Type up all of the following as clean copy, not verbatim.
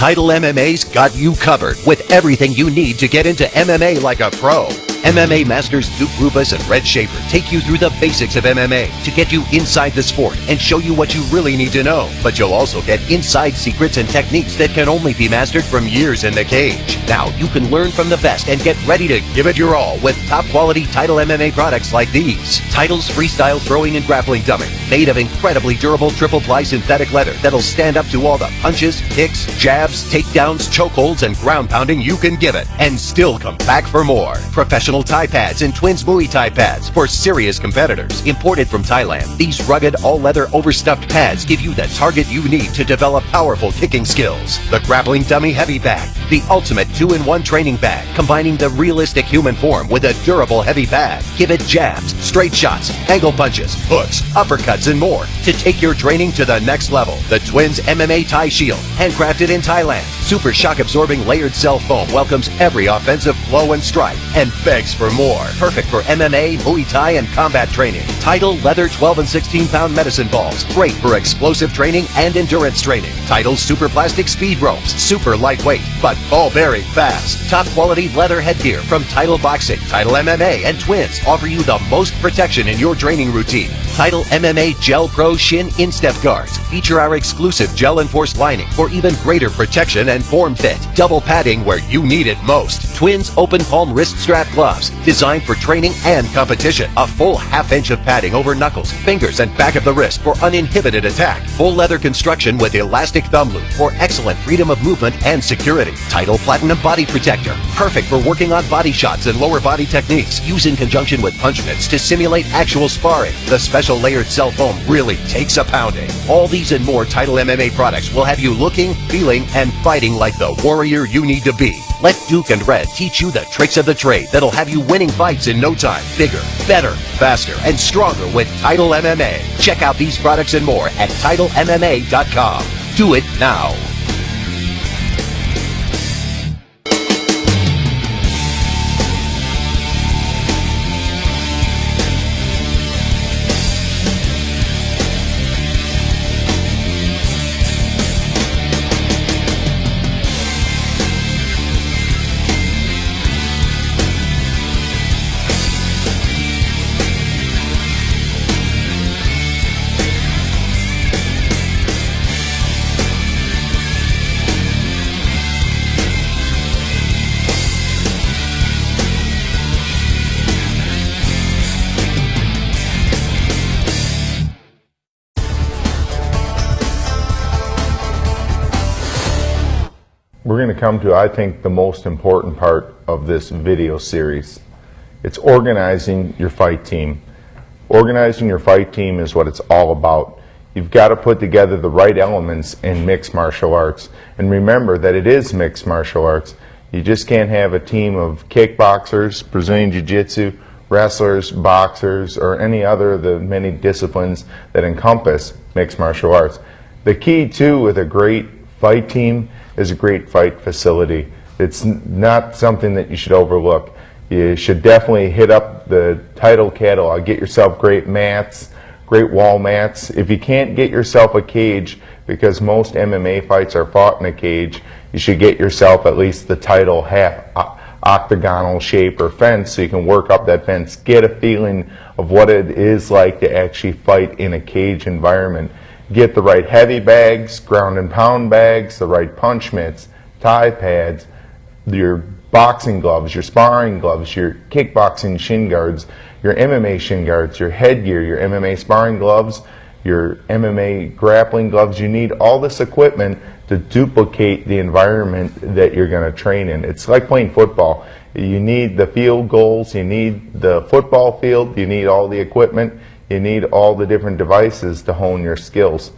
Title MMA's got you covered with everything you need to get into MMA like a pro. MMA masters Duke Rufus and Red Schaefer take you through the basics of MMA to get you inside the sport and show you what you really need to know. But you'll also get inside secrets and techniques that can only be mastered from years in the cage. Now you can learn from the best and get ready to give it your all with top quality Title MMA products like these. Title's freestyle throwing and grappling dummy, made of incredibly durable triple ply synthetic leather that'll stand up to all the punches, kicks, jabs, takedowns, chokeholds, and ground pounding you can give it, and still come back for more. Professional Thai pads and Twins Muay Thai pads for serious competitors. Imported from Thailand, these rugged all-leather overstuffed pads give you the target you need to develop powerful kicking skills. The grappling dummy heavy bag, the ultimate 2-in-1 training bag, combining the realistic human form with a durable heavy pad. Give it jabs, straight shots, angle punches, hooks, uppercuts, and more to take your training to the next level. The Twins MMA Thai Shield, handcrafted in Thailand. Super shock-absorbing layered cell foam welcomes every offensive blow and strike and begs for more. Perfect for MMA, Muay Thai, and combat training. Title leather 12 and 16-pound medicine balls. Great for explosive training and endurance training. Title super plastic speed ropes. Super lightweight, but ball-bearing fast. Top quality leather headgear from Title Boxing, Title MMA, and Twins offer you the most protection in your training routine. Title MMA Gel Pro Shin Instep Guards feature our exclusive gel-enforced lining for even greater protection and form fit. Double padding where you need it most. Twins Open Palm Wrist Strap Gloves, designed for training and competition. A full half-inch of padding over knuckles, fingers, and back of the wrist for uninhibited attack. Full leather construction with elastic thumb loop for excellent freedom of movement and security. Title Platinum Body Protector, perfect for working on body shots and lower body techniques. Use in conjunction with punch mitts to simulate actual sparring. The special layered cell foam really takes a pounding. All these and more Title MMA products will have you looking, feeling, and fighting like the warrior you need to be. Let Duke and Red teach you the tricks of the trade that'll have you winning fights in no time. Bigger, better, faster, and stronger with Title MMA. Check out these products and more at TitleMMA.com. Do it now. We're going to come to, I think, the most important part of this video series. It's organizing your fight team. Organizing your fight team is what it's all about. You've got to put together the right elements in mixed martial arts. And remember that it is mixed martial arts. You just can't have a team of kickboxers, Brazilian Jiu-Jitsu, wrestlers, boxers, or any other of the many disciplines that encompass mixed martial arts. The key, too, with a great fight team is a great fight facility. It's not something that you should overlook. You should definitely hit up the Title catalog. Get yourself great mats, great wall mats. If you can't get yourself a cage, because most MMA fights are fought in a cage, you should get yourself at least the Title half octagonal shape or fence so you can work up that fence. Get a feeling of what it is like to actually fight in a cage environment. Get the right heavy bags, ground and pound bags, the right punch mitts, Thai pads, your boxing gloves, your sparring gloves, your kickboxing shin guards, your MMA shin guards, your headgear, your MMA sparring gloves, your MMA grappling gloves. You need all this equipment to duplicate the environment that you're going to train in. It's like playing football. You need the field goals, you need the football field, you need all the equipment, you need all the different devices to hone your skills.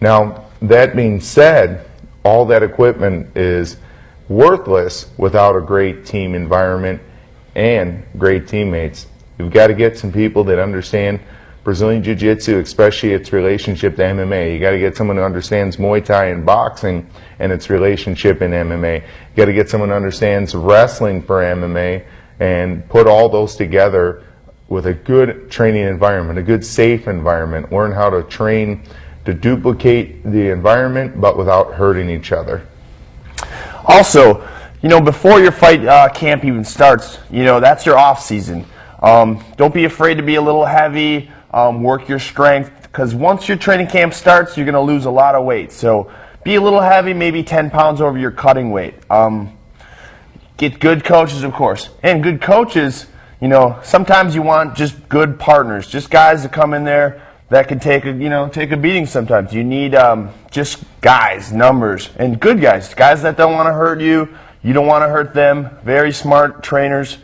Now, that being said, all that equipment is worthless without a great team environment and great teammates. You've got to get some people that understand Brazilian Jiu-Jitsu, especially its relationship to MMA. You got to get someone who understands Muay Thai and boxing and its relationship in MMA. You got to get someone who understands wrestling for MMA and put all those together with a good training environment, a good safe environment. Learn how to train to duplicate the environment but without hurting each other. Also, before your fight camp even starts, that's your off season. Don't be afraid to be a little heavy, work your strength, because once your training camp starts, you're going to lose a lot of weight. So be a little heavy, maybe 10 pounds over your cutting weight. Get good coaches, of course. And good coaches, sometimes you want just good partners, just guys that come in there that can take a beating sometimes. You need just guys, numbers, and good guys that don't want to hurt you. You don't want to hurt them. Very smart trainers.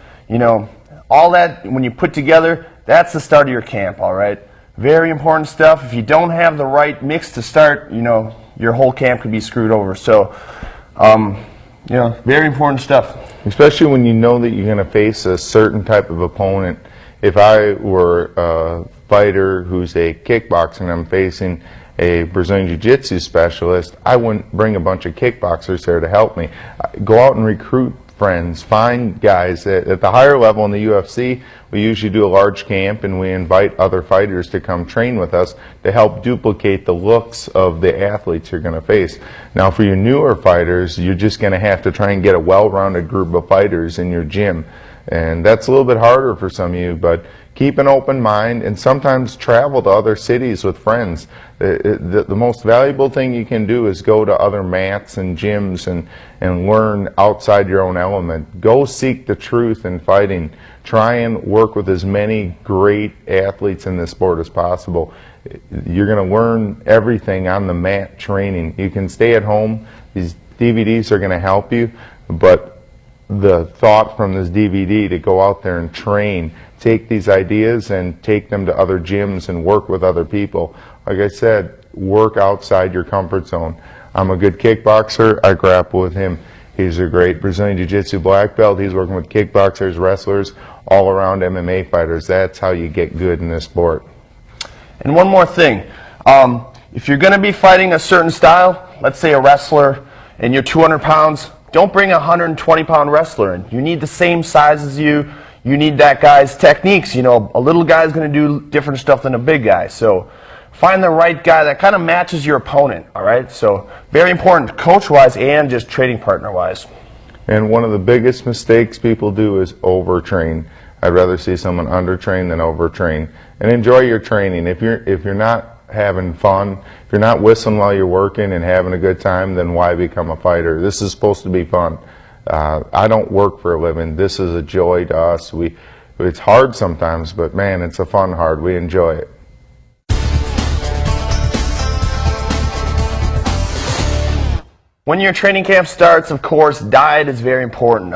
All that, when you put together, that's the start of your camp, all right? Very important stuff. If you don't have the right mix to start, your whole camp could be screwed over. So, very important stuff. Especially when you know that you're going to face a certain type of opponent. If I were a fighter who's a kickboxer and I'm facing a Brazilian Jiu-Jitsu specialist, I wouldn't bring a bunch of kickboxers there to help me. Go out and recruit friends, find guys. At the higher level in the UFC, we usually do a large camp and we invite other fighters to come train with us to help duplicate the looks of the athletes you're going to face. Now for your newer fighters, you're just going to have to try and get a well-rounded group of fighters in your gym. And that's a little bit harder for some of you, but keep an open mind and sometimes travel to other cities with friends. The most valuable thing you can do is go to other mats and gyms and learn outside your own element. Go seek the truth in fighting. Try and work with as many great athletes in this sport as possible. You're going to learn everything on the mat training. You can stay at home. These DVDs are going to help you, but the thought from this DVD to go out there and train, take these ideas and take them to other gyms and work with other people. Like I said, work outside your comfort zone. I'm a good kickboxer. I grapple with him. He's a great Brazilian Jiu-Jitsu black belt. He's working with kickboxers, wrestlers, all around MMA fighters. That's how you get good in this sport. And one more thing. If you're going to be fighting a certain style, let's say a wrestler, and you're 200 pounds, don't bring a 120-pound wrestler in. You need the same size as you. You need that guy's techniques. A little guy's going to do different stuff than a big guy. So find the right guy that kind of matches your opponent, all right? So very important, coach-wise and just training partner-wise. And one of the biggest mistakes people do is overtrain. I'd rather see someone undertrain than overtrain. And enjoy your training. If you're not having fun, if you're not whistling while you're working and having a good time, then why become a fighter? This is supposed to be fun. I don't work for a living. This is a joy to us. It's hard sometimes, but man, it's a fun hard. We enjoy it. When your training camp starts, of course, diet is very important.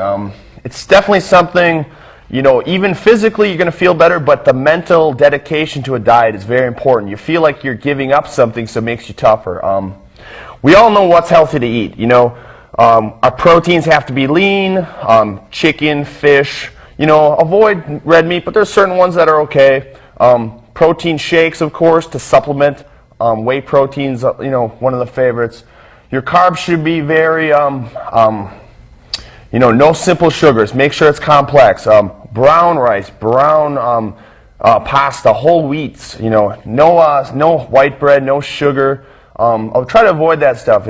It's definitely something, even physically you're going to feel better, but the mental dedication to a diet is very important. You feel like you're giving up something, so it makes you tougher. We all know what's healthy to eat. Our proteins have to be lean, chicken, fish, avoid red meat, but there's certain ones that are okay. Protein shakes, of course, to supplement whey proteins, one of the favorites. Your carbs should be very, no simple sugars. Make sure it's complex. Brown rice, brown pasta, whole wheats, no white bread, no sugar. I'll try to avoid that stuff.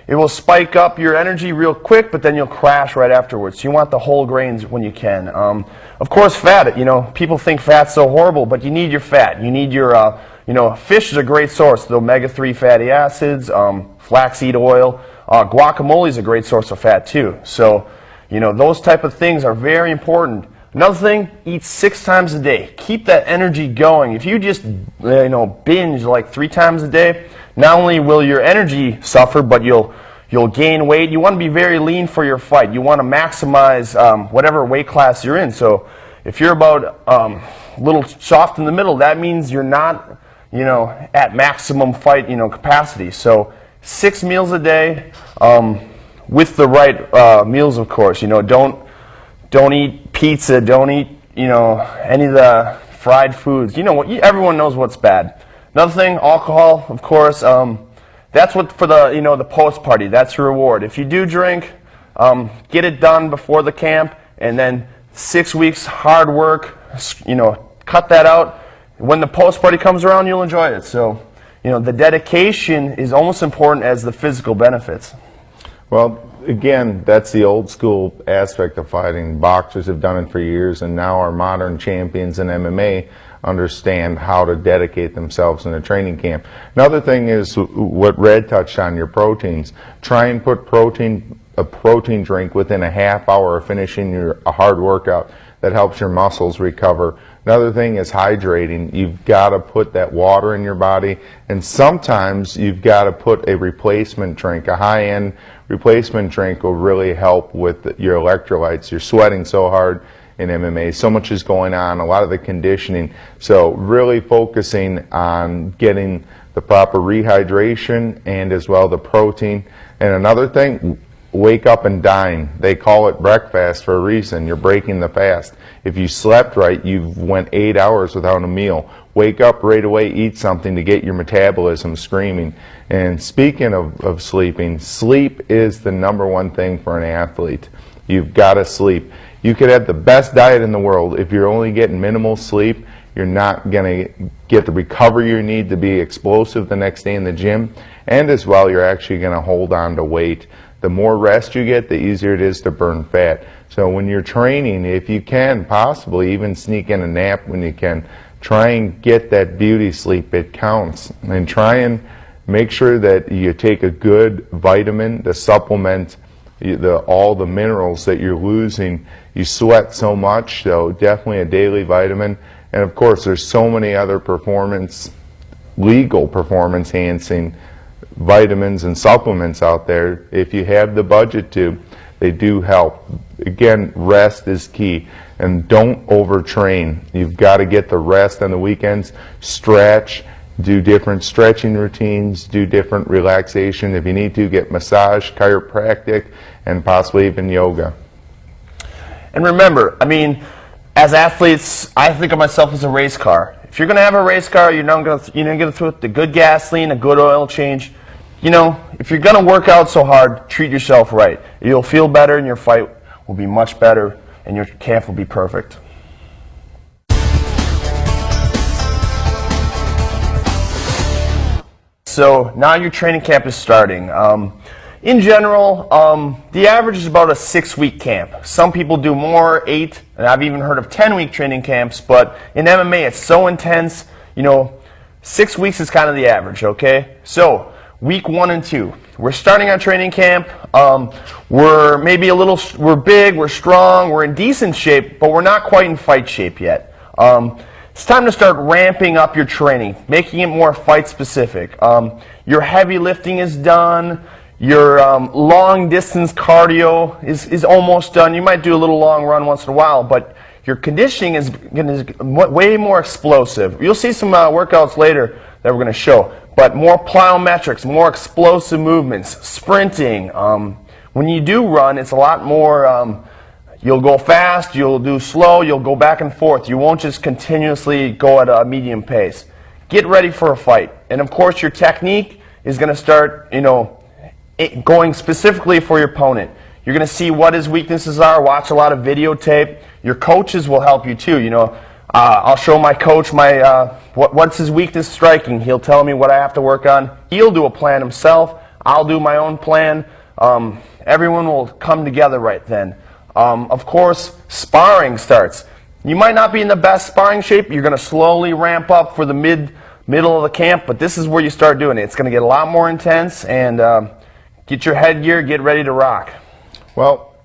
It will spike up your energy real quick, but then you'll crash right afterwards. So you want the whole grains when you can. Of course, fat. People think fat's so horrible, but you need your fat. You need your, fish is a great source. The omega-3 fatty acids, flaxseed oil, guacamole is a great source of fat too. So, those type of things are very important. Another thing, eat 6 times a day. Keep that energy going. If you just, binge like 3 times a day, not only will your energy suffer, but you'll gain weight. You want to be very lean for your fight. You want to maximize whatever weight class you're in. So if you're about a little soft in the middle, that means you're not, at maximum fight, capacity. So 6 meals a day, with the right meals, of course. Don't eat pizza. Don't eat, any of the fried foods. Everyone knows what's bad. Another thing, alcohol, of course. That's what for the the post party. That's your reward. If you do drink, get it done before the camp, and then 6 weeks hard work. Cut that out. When the post party comes around, you'll enjoy it. So, the dedication is almost important as the physical benefits. Well, again, that's the old school aspect of fighting. Boxers have done it for years, and now our modern champions in MMA understand how to dedicate themselves in a training camp. Another thing is what Red touched on, your proteins. Try and put a protein drink within a half hour of finishing a hard workout. That helps your muscles recover. Another thing is hydrating. You've got to put that water in your body, and sometimes you've got to put a replacement drink. A high-end replacement drink will really help with your electrolytes. You're sweating so hard in MMA. So much is going on, a lot of the conditioning. So really focusing on getting the proper rehydration and as well the protein. And another thing, wake up and dine. They call it breakfast for a reason. You're breaking the fast. If you slept right, you went 8 hours without a meal. Wake up right away, eat something to get your metabolism screaming. And speaking of sleeping, sleep is the #1 thing for an athlete. You've got to sleep. You could have the best diet in the world. If you're only getting minimal sleep, you're not going to get the recovery you need to be explosive the next day in the gym. And as well, you're actually going to hold on to weight. The more rest you get, the easier it is to burn fat. So when you're training, if you can, possibly even sneak in a nap when you can, try and get that beauty sleep. It counts. And try and make sure that you take a good vitamin to supplement all the minerals that you're losing. You sweat so much, so definitely a daily vitamin. And of course, there's so many other legal performance enhancing vitamins and supplements out there. If you have the budget to, they do help. Again, rest is key, and don't overtrain. You've got to get the rest on the weekends. Stretch, do different stretching routines, do different relaxation. If you need to, get massage, chiropractic, and possibly even yoga. And remember, I mean, as athletes, I think of myself as a race car. If you're going to have a race car, you're not going to throw the good gasoline, a good oil change. You know, if you're going to work out so hard, treat yourself right. You'll feel better, and your fight will be much better, and your camp will be perfect. So now your training camp is starting. In general, the average is about a 6-week camp. Some people do more, 8, and I've even heard of 10-week training camps, but in MMA it's so intense, 6 weeks is kind of the average, okay? So, week 1 and 2, we're starting our training camp. We're big, we're strong, we're in decent shape, but we're not quite in fight shape yet. It's time to start ramping up your training, making it more fight specific. Your heavy lifting is done. Your long distance cardio is almost done. You might do a little long run once in a while, but your conditioning is way more explosive. You'll see some workouts later that we're going to show, but more plyometrics, more explosive movements, sprinting. When you do run, it's a lot more, you'll go fast, you'll do slow, you'll go back and forth. You won't just continuously go at a medium pace. Get ready for a fight. And of course, your technique is going to start, going specifically for your opponent. You're going to see what his weaknesses are, watch a lot of videotape. Your coaches will help you too. I'll show my coach what's his weakness striking. He'll tell me what I have to work on. He'll do a plan himself. I'll do my own plan. Everyone will come together right then. Of course, sparring starts. You might not be in the best sparring shape. You're going to slowly ramp up for the middle of the camp, but this is where you start doing it. It's going to get a lot more intense, and get your headgear, get ready to rock. Well,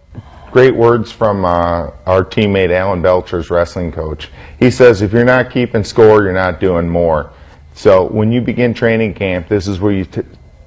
great words from our teammate Alan Belcher's wrestling coach. He says if you're not keeping score, you're not doing more. So when you begin training camp, this is where you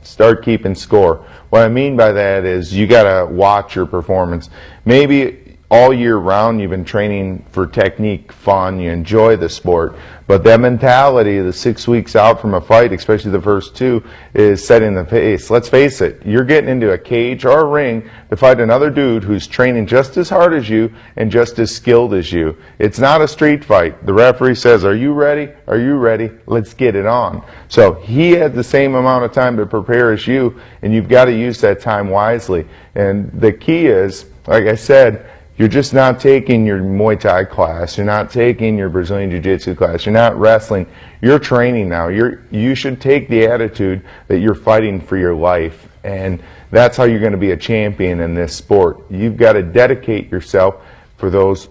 start keeping score. What I mean by that is you got to watch your performance. Maybe all year round you've been training for technique, fun, you enjoy the sport, but that mentality the 6 weeks out from a fight, especially the first 2, is setting the pace. Let's face it, you're getting into a cage or a ring to fight another dude who's training just as hard as you and just as skilled as you. It's not a street fight. The referee says, are you ready? Are you ready? Let's get it on. So he had the same amount of time to prepare as you, and you've got to use that time wisely. And the key is, like I said, You're just not taking your Muay Thai class. You're not taking your Brazilian Jiu-Jitsu class. You're not wrestling. You're training now. You should take the attitude that you're fighting for your life. And that's how you're going to be a champion in this sport. You've got to dedicate yourself for those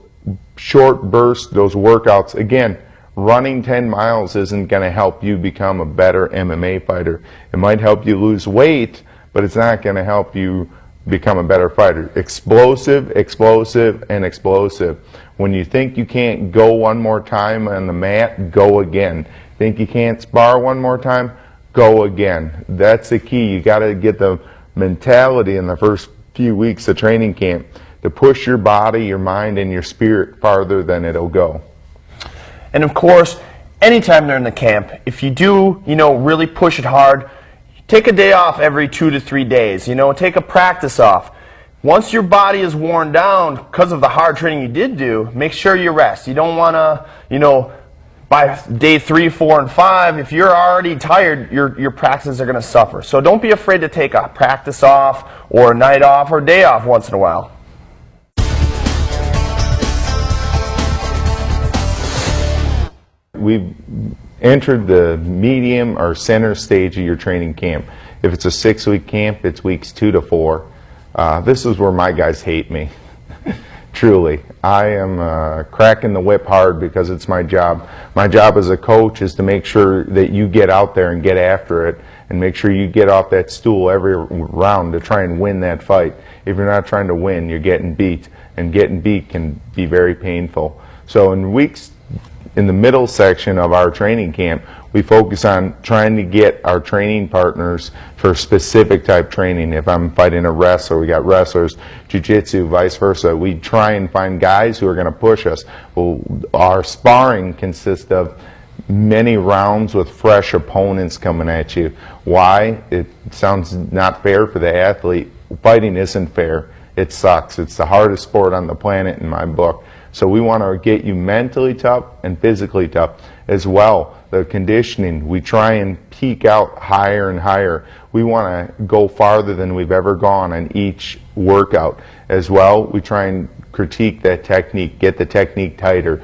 short bursts, those workouts. Again, running 10 miles isn't going to help you become a better MMA fighter. It might help you lose weight, but it's not going to help you become a better fighter. Explosive, explosive, and explosive. When you think you can't go one more time on the mat, go again. Think you can't spar one more time, go again. That's the key. You got to get the mentality in the first few weeks of training camp to push your body, your mind, and your spirit farther than it'll go. And of course, anytime they're in the camp, if you do, really push it hard, take a day off every 2 to 3 days. Take a practice off. Once your body is worn down because of the hard training you did do, make sure you rest. You don't want to, by day 3, 4, and 5, if you're already tired, your practices are going to suffer. So don't be afraid to take a practice off or a night off or a day off once in a while. We've entered the medium or center stage of your training camp. If it's a 6-week camp, it's weeks 2 to 4. This is where my guys hate me. Truly. I am cracking the whip hard because it's my job. My job as a coach is to make sure that you get out there and get after it and make sure you get off that stool every round to try and win that fight. If you're not trying to win, you're getting beat, and getting beat can be very painful. So in the middle section of our training camp, we focus on trying to get our training partners for specific type training. If I'm fighting a wrestler, we got wrestlers, jiu-jitsu, vice versa. We try and find guys who are going to push us. Well, our sparring consists of many rounds with fresh opponents coming at you. Why? It sounds not fair for the athlete. Fighting isn't fair. It sucks. It's the hardest sport on the planet in my book. So we want to get you mentally tough and physically tough as well. The conditioning, we try and peak out higher and higher. We want to go farther than we've ever gone on each workout. As well, we try and critique that technique, get the technique tighter,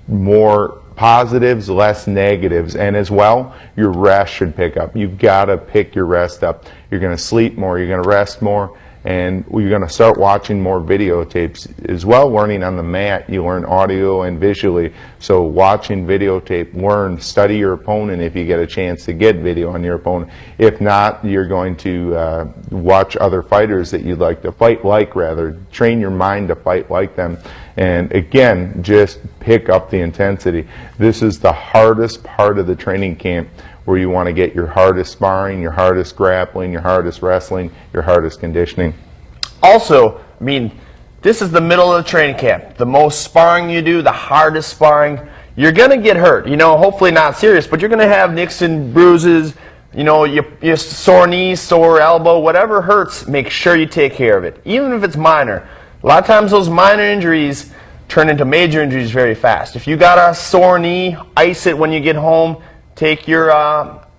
more positives, less negatives. And as well, your rest should pick up. You've got to pick your rest up. You're going to sleep more, you're going to rest more, and you're going to start watching more videotapes. As well, learning on the mat, you learn audio and visually. So watching videotape, learn, study your opponent if you get a chance to get video on your opponent. If not, you're going to watch other fighters that you'd like to fight like, rather. Train your mind to fight like them. And again, just pick up the intensity. This is the hardest part of the training camp, where you want to get your hardest sparring, your hardest grappling, your hardest wrestling, your hardest conditioning. Also, this is the middle of the training camp. The most sparring you do, the hardest sparring, you're going to get hurt. Hopefully not serious, but you're going to have nicks and bruises, your sore knee, sore elbow, whatever hurts, make sure you take care of it, even if it's minor. A lot of times those minor injuries turn into major injuries very fast. If you got a sore knee, ice it when you get home. Take your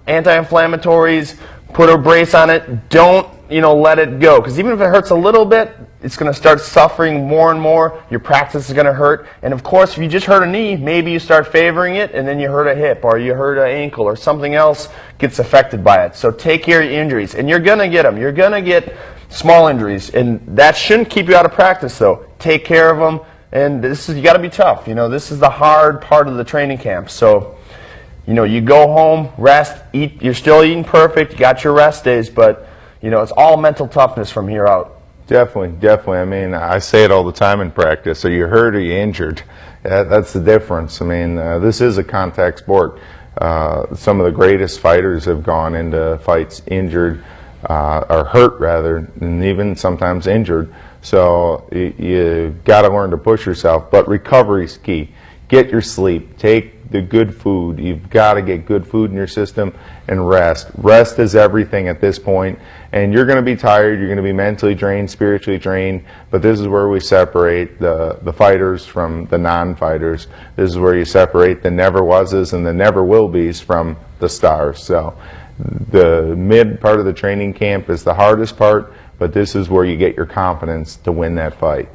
anti-inflammatories, put a brace on it. Don't, let it go. Because even if it hurts a little bit, it's going to start suffering more and more. Your practice is going to hurt. And of course, if you just hurt a knee, maybe you start favoring it, and then you hurt a hip, or you hurt an ankle, or something else gets affected by it. So take care of your injuries. And you're going to get them. You're going to get small injuries. And that shouldn't keep you out of practice, though. Take care of them. And you got to be tough. This is the hard part of the training camp. So, you go home, rest, eat. You're still eating perfect. You got your rest days, but it's all mental toughness from here out. Definitely, definitely. I say it all the time in practice. So you're hurt or you're injured. That's the difference. This is a contact sport. Some of the greatest fighters have gone into fights injured, or hurt rather, and even sometimes injured. So you got to learn to push yourself. But recovery's key. Get your sleep. Take the good food. You've got to get good food in your system, and rest. Rest is everything at this point. And you're going to be tired. You're going to be mentally drained, spiritually drained. But this is where we separate the fighters from the non-fighters. This is where you separate the never was's and the never will be's from the stars. So the mid part of the training camp is the hardest part, but this is where you get your confidence to win that fight.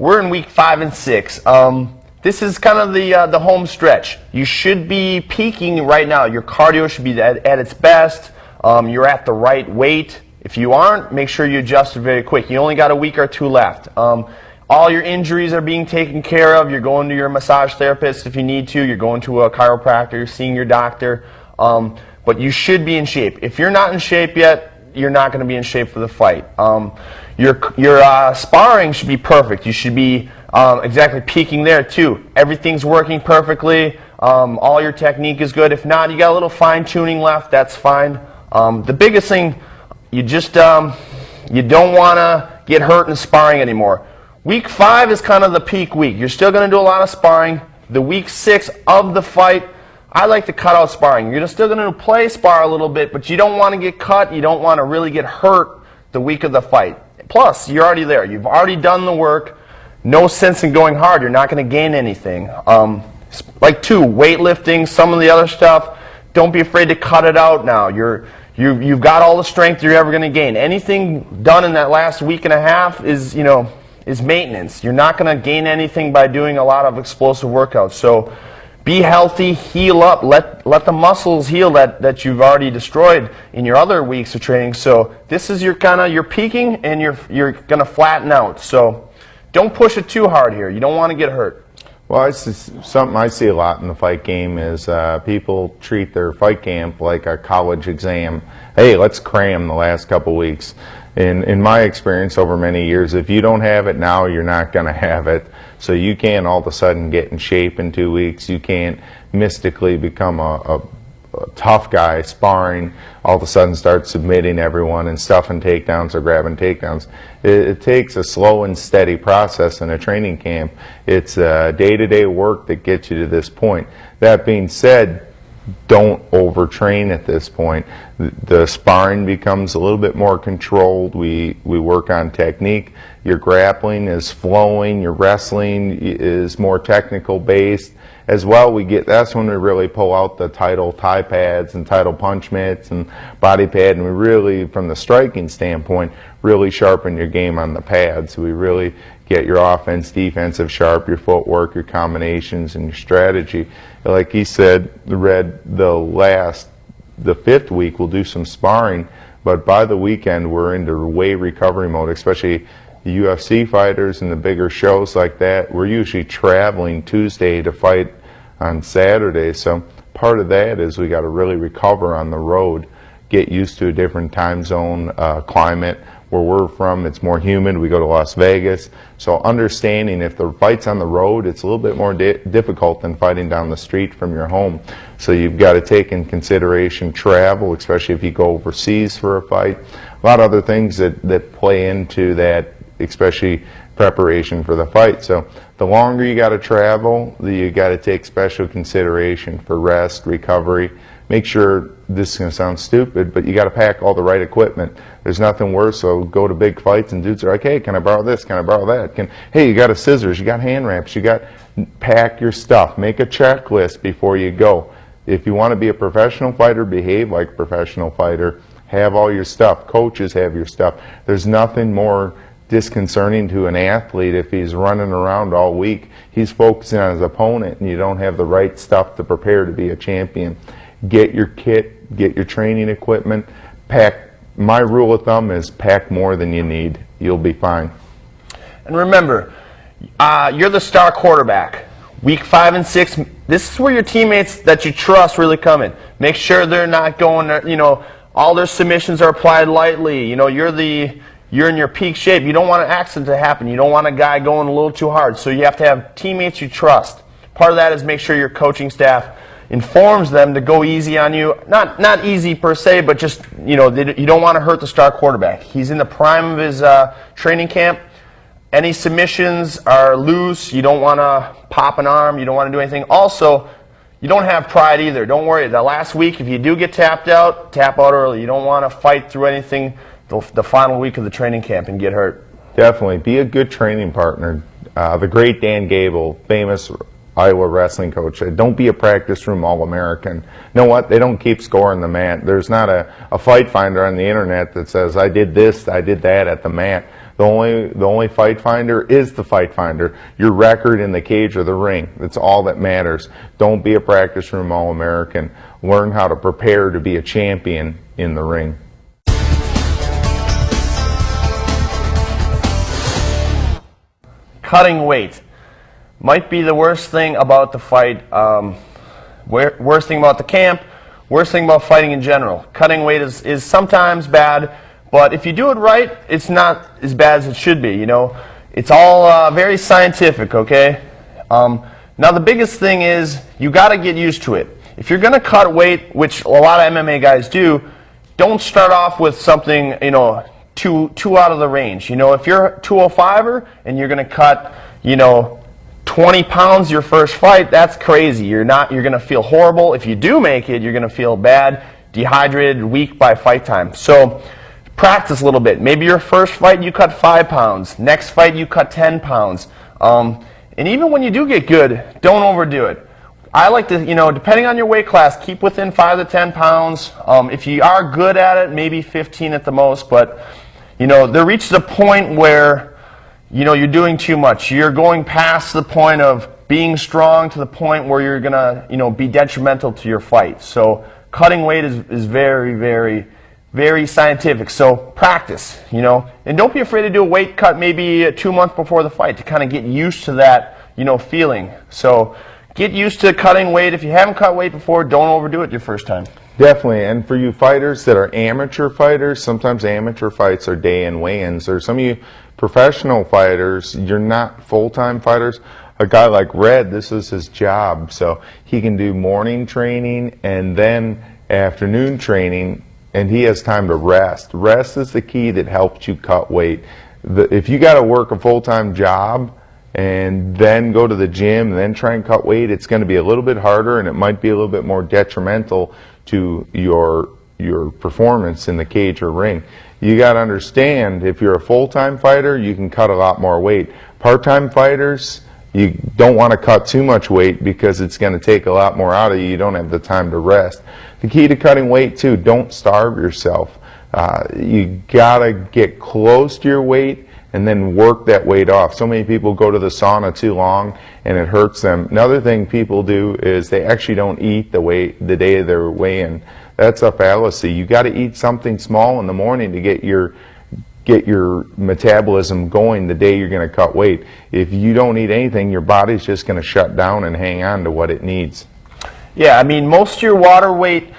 we're in week 5 and 6. This is kind of the home stretch. You should be peaking right now. Your cardio should be at its best. You're at the right weight. If you aren't, make sure you adjust it very quick. You only got a week or 2 left. All your injuries are being taken care of. You're going to your massage therapist if you need to. You're going to a chiropractor. You're seeing your doctor. But you should be in shape. If you're not in shape yet, you're not going to be in shape for the fight. Your sparring should be perfect. You should be exactly peaking there too. Everything's working perfectly. All your technique is good. If not, you got a little fine-tuning left. That's fine. The biggest thing, you just you don't want to get hurt in sparring anymore. Week 5 is kind of the peak week. You're still going to do a lot of sparring. The week 6 of the fight, I like to cut out sparring. You're still going to play spar a little bit, but you don't want to get cut. You don't want to really get hurt the week of the fight. Plus, you're already there. You've already done the work. No sense in going hard. You're not going to gain anything. Like weightlifting, some of the other stuff, don't be afraid to cut it out now. You've got all the strength you're ever going to gain. Anything done in that last week and a half is maintenance. You're not going to gain anything by doing a lot of explosive workouts. So be healthy, heal up, let the muscles heal that you've already destroyed in your other weeks of training. So this is your peaking, and you're going to flatten out. So don't push it too hard here. You don't want to get hurt. Well, it's just something I see a lot in the fight game is people treat their fight camp like a college exam. Hey, let's cram the last couple weeks. In my experience over many years, if you don't have it now, you're not going to have it. So you can't all of a sudden get in shape in 2 weeks. You can't mystically become a tough guy sparring, all of a sudden start submitting everyone and stuffing takedowns or grabbing takedowns. It takes a slow and steady process in a training camp. It's day-to-day work that gets you to this point. That being said, don't overtrain at this point. The sparring becomes a little bit more controlled. We work on technique. Your grappling is flowing. Your wrestling is more technical based. As well, that's when we really pull out the title tie pads and title punch mitts and body pad, and we really, from the striking standpoint, really sharpen your game on the pads. We really get your offense, defensive sharp, your footwork, your combinations, and your strategy. Like he said, the 5th week we'll do some sparring, but by the weekend we're into way recovery mode, especially the UFC fighters and the bigger shows like that. We're usually traveling Tuesday to fight on Saturday, so part of that is we got to really recover on the road, get used to a different time zone, climate. Where we're from, it's more humid. We go to Las Vegas. So understanding if the fight's on the road, it's a little bit more difficult than fighting down the street from your home. So you've got to take in consideration travel, especially if you go overseas for a fight. A lot of other things that play into that, especially preparation for the fight. So the longer you got to travel, you got to take special consideration for rest, recovery. Make sure, this is going to sound stupid, but you got to pack all the right equipment. There's nothing worse, so go to big fights and dudes are like, hey, can I borrow this? Can I borrow that? Hey, you got a scissors, you got hand wraps, pack your stuff. Make a checklist before you go. If you want to be a professional fighter, behave like a professional fighter. Have all your stuff. Coaches have your stuff. There's nothing more disconcerting to an athlete if he's running around all week. He's focusing on his opponent and you don't have the right stuff to prepare to be a champion. Get your kit, get your training equipment, pack. My rule of thumb is pack more than you need. You'll be fine. And remember, you're the star quarterback. Week 5 and 6, this is where your teammates that you trust really come in. Make sure they're not going, all their submissions are applied lightly. You're in your peak shape. You don't want an accident to happen. You don't want a guy going a little too hard. So you have to have teammates you trust. Part of that is make sure your coaching staff informs them to go easy on you. Not easy per se, but just, you don't want to hurt the star quarterback. He's in the prime of his training camp. Any submissions are loose. You don't want to pop an arm. You don't want to do anything. Also, you don't have pride either. Don't worry. The last week, if you do get tapped out, tap out early. You don't want to fight through anything the final week of the training camp and get hurt. Definitely. Be a good training partner. The great Dan Gable, famous Iowa wrestling coach, don't be a practice room All-American. You know what? They don't keep score on the mat. There's not a fight finder on the internet that says, I did this, I did that at the mat. The only fight finder is the fight finder. Your record in the cage or the ring. That's all that matters. Don't be a practice room All-American. Learn how to prepare to be a champion in the ring. Cutting weight might be the worst thing about the fight, worst thing about the camp, worst thing about fighting in general. Cutting weight is sometimes bad, but if you do it right, it's not as bad as it should be, you know. It's all very scientific, okay? Now the biggest thing is you got to get used to it. If you're going to cut weight, which a lot of MMA guys do, don't start off with something, you know, too out of the range. You know, if you're a 205er and you're going to cut, you know, 20 pounds your first fight, that's crazy. You're going to feel horrible. If you do make it, you're going to feel bad, dehydrated, weak by fight time. So practice a little bit. Maybe your first fight you cut 5 pounds. Next fight you cut 10 pounds. And even when you do get good, don't overdo it. I like to, you know, depending on your weight class, keep within 5 to 10 pounds. If you are good at it, maybe 15 at the most. But, you know, there reaches a point where, you know, you're doing too much. You're going past the point of being strong to the point where you're going to, you know, be detrimental to your fight. So cutting weight is very, very, very scientific. So practice, you know. And don't be afraid to do a weight cut maybe 2 months before the fight to kind of get used to that, you know, feeling. So get used to cutting weight. If you haven't cut weight before, don't overdo it your first time. Definitely, and for you fighters that are amateur fighters, sometimes amateur fights are day-in weigh-ins, or some of you professional fighters, you're not full-time fighters. A guy like Red, this is his job, so he can do morning training and then afternoon training, and he has time to rest. Rest is the key that helps you cut weight. If you got to work a full-time job and then go to the gym and then try and cut weight, it's going to be a little bit harder, and it might be a little bit more detrimental to your performance in the cage or ring. You got to understand, if you're a full-time fighter, you can cut a lot more weight. Part-time fighters, you don't want to cut too much weight because it's going to take a lot more out of you. You don't have the time to rest. The key to cutting weight too, don't starve yourself. You got to get close to your weight and then work that weight off. So many people go to the sauna too long and it hurts them. Another thing people do is they actually don't eat the day of their weigh-in. That's a fallacy. You got to eat something small in the morning to get your metabolism going the day you're going to cut weight. If you don't eat anything, your body's just going to shut down and hang on to what it needs. Yeah, I mean, most of your water weight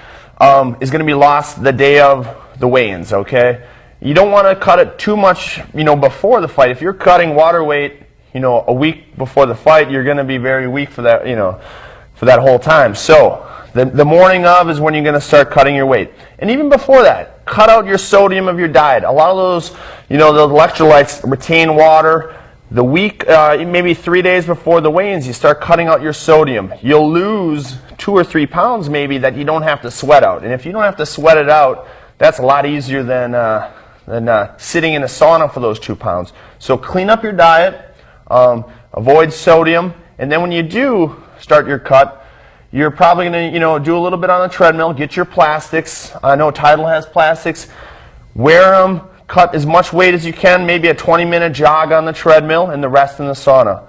is going to be lost the day of the weigh-ins, okay? You don't want to cut it too much, you know, before the fight. If you're cutting water weight, you know, a week before the fight, you're going to be very weak for that, you know, for that whole time. So the morning of is when you're going to start cutting your weight. And even before that, cut out your sodium of your diet. A lot of those, you know, those electrolytes retain water. The week, maybe 3 days before the weigh-ins, you start cutting out your sodium. You'll lose 2 or 3 pounds maybe that you don't have to sweat out. And if you don't have to sweat it out, that's a lot easier than sitting in a sauna for those 2 pounds. So clean up your diet, avoid sodium, and then when you do start your cut, you're probably going to, you know, do a little bit on the treadmill, get your plastics. I know Tidal has plastics. Wear them, cut as much weight as you can, maybe a 20-minute jog on the treadmill, and the rest in the sauna.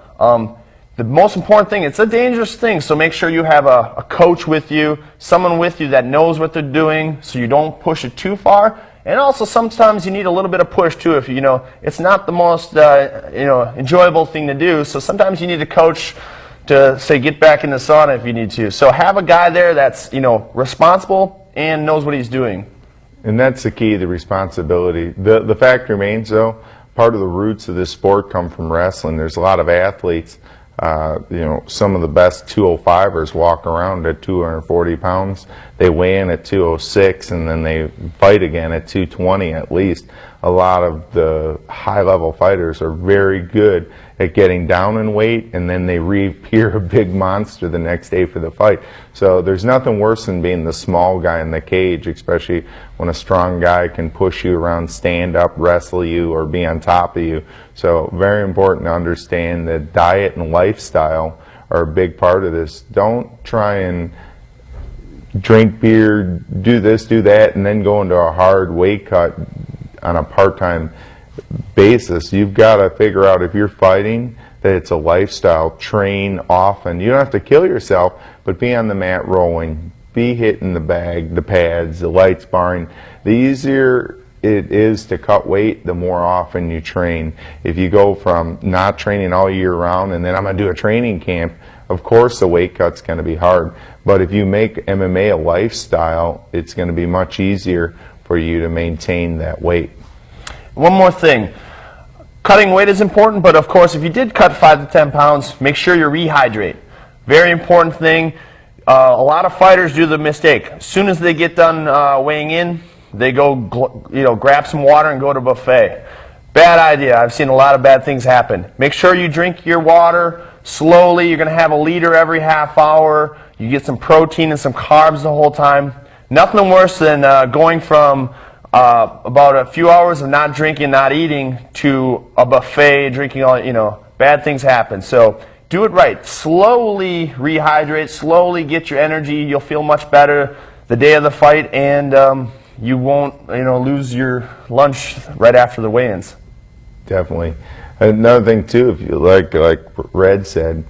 The most important thing, it's a dangerous thing, so make sure you have a coach with you, someone with you that knows what they're doing, so you don't push it too far. And also, sometimes you need a little bit of push too. If you know, it's not the most you know, enjoyable thing to do. So sometimes you need a coach to say get back in the sauna if you need to. So have a guy there that's, you know, responsible and knows what he's doing. And that's the key, the responsibility. The fact remains, though, part of the roots of this sport come from wrestling. There's a lot of athletes. You know, some of the best 205ers walk around at 240 pounds. They weigh in at 206 and then they fight again at 220 at least. A lot of the high-level fighters are very good at getting down in weight, and then they reappear a big monster the next day for the fight. So there's nothing worse than being the small guy in the cage, especially when a strong guy can push you around, stand up, wrestle you, or be on top of you. So very important to understand that diet and lifestyle are a big part of this. Don't try and drink beer, do this, do that, and then go into a hard weight cut on a part-time basis. You've got to figure out if you're fighting that it's a lifestyle. Train often. You don't have to kill yourself, but be on the mat rolling, be hitting the bag, the pads, the light sparring. The easier it is to cut weight, the more often you train. If you go from not training all year round and then I'm going to do a training camp, of course the weight cut's going to be hard. But if you make MMA a lifestyle, it's going to be much easier for you to maintain that weight. One more thing. Cutting weight is important, but of course if you did cut 5 to 10 pounds, make sure you rehydrate. Very important thing. A lot of fighters do the mistake. As soon as they get done weighing in, they go grab some water and go to a buffet. Bad idea. I've seen a lot of bad things happen. Make sure you drink your water slowly. You're going to have a liter every half hour. You get some protein and some carbs the whole time. Nothing worse than going from about a few hours of not drinking, not eating, to a buffet, drinking all, bad things happen. So do it right. Slowly rehydrate, slowly get your energy. You'll feel much better the day of the fight, and you won't, lose your lunch right after the weigh-ins. Definitely. Another thing too, if you like Red said,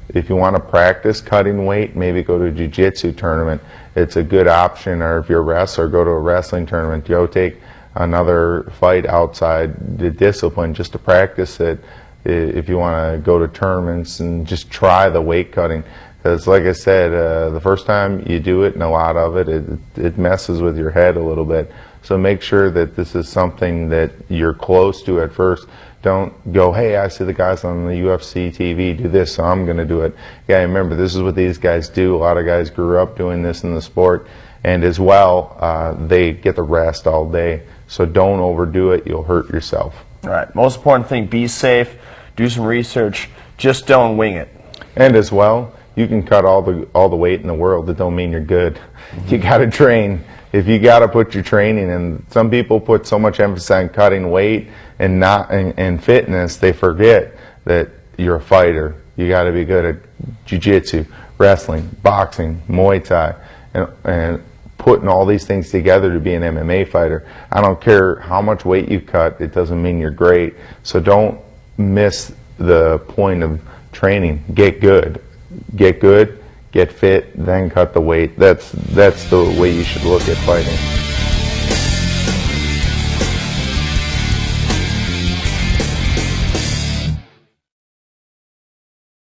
if you want to practice cutting weight, maybe go to a jiu-jitsu tournament. It's a good option. Or if you're a wrestler, go to a wrestling tournament. Go take another fight outside the discipline just to practice it. If you want to go to tournaments and just try the weight cutting. Because like I said, the first time you do it, and a lot of it messes with your head a little bit. So make sure that this is something that you're close to at first. Don't go, hey, I see the guys on the UFC TV do this, so I'm going to do it. Yeah, remember, this is what these guys do. A lot of guys grew up doing this in the sport. And as well, they get the rest all day. So don't overdo it. You'll hurt yourself. All right. Most important thing, be safe. Do some research. Just don't wing it. And as well, you can cut all the weight in the world. That don't mean you're good. You got to train. If you got to put your training in, some people put so much emphasis on cutting weight and fitness, they forget that you're a fighter. You got to be good at jiu-jitsu, wrestling, boxing, Muay Thai, and putting all these things together to be an MMA fighter. I don't care how much weight you cut, it doesn't mean you're great. So don't miss the point of training. Get good, get fit, then cut the weight. That's the way you should look at fighting.